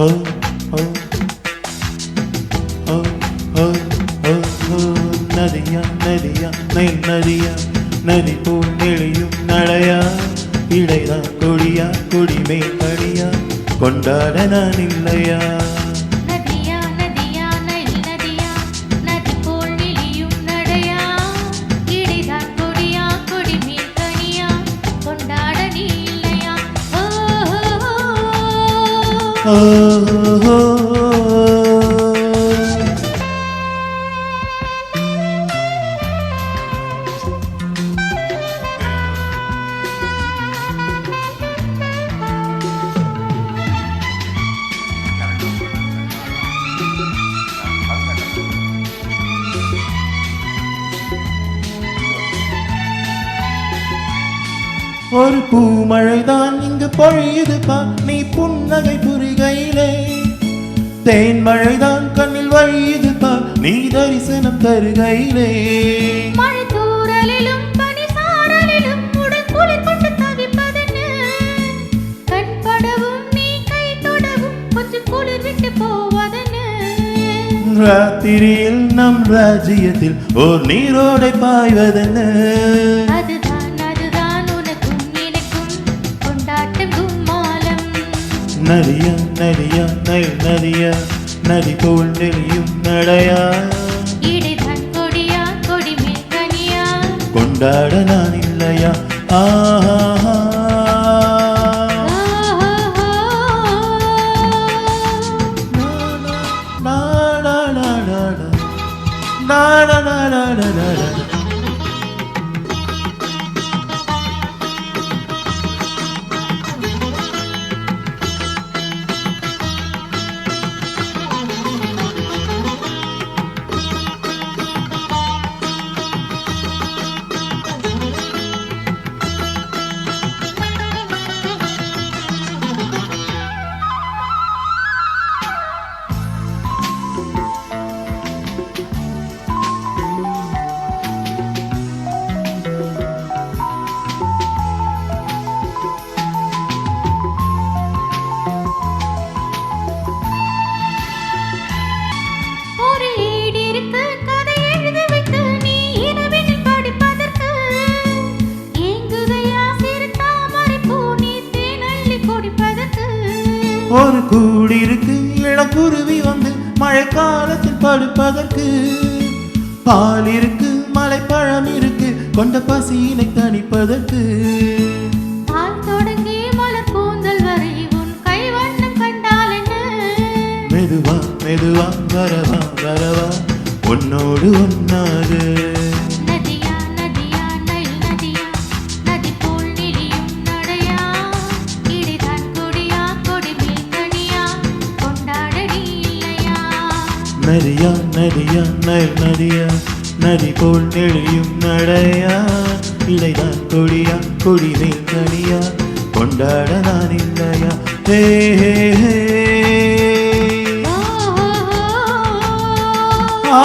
oh, oh, oh, oh, oh, oh. Nadiya Nadiya நெய் நதியா நதி போல் நெளியும் நடையா இடைதான் கொடியா கொடிமே கடியா கொண்டாட நான் இல்லையா நதியா நதியா நெய் நதியா நதி போல் நெளியும் நடையா இடைதான் கொடியா கொடிமே கனியா கொண்டாட நீ இல்லையா ஓ ஓ ஒரு பூமழைதான் இங்கு பொழியுது பா நீ புன்னகை புரிகையிலே தேன் மழைதான் கண்ணில் வழியுது பா நீ தரிசனம் தருகையிலே மழை தூறலிலும் பனி சாரலிலும் உடல் குளிர் கொண்டு தவிப்பதென்ன கண் படவும் நீ கை தொடவும் கொஞ்சம் குளிர் விட்டு போவதென்ன ராத்திரியில் நம் ராஜ்யத்தில் ஓர் நீரோடை பாய்வதென்ன நதியா நதியா நெய் நதியா நதி போல் நெளியும் நடையா இடைதான் கொடியா கொடிமே கனியா கொண்டாட நான் இல்லையா ஆஹா ஒரு கூடி இருக்கு இளக்குருவி வந்து மழைக்காலத்தில் படுப்பதற்கு பால் இருக்கு மலைப்பழம் இருக்கு கொண்ட பசியினை தணிப்பதற்கு பால் தொடங்கி மலர் கூந்தல் வரை உன் கை வண்ணம் கண்டால் என்ன மெதுவா மெதுவா வரவா வரவா உன்னோடு ஒன்னாது நதியா நதியா நெய் நதியா நதி போல் நெளியும் நடையா இடைதான் கொடியா கொடிமே கனியா கொண்டாட நீ இல்லையா நதியா நதியா நெய் நதியா நதி போல் நெளியும் நடையா இடைதான் கொடியா கொடிமே கனியா கொண்டாட நான் இல்லையா ஹே ஹே ஹே ஆ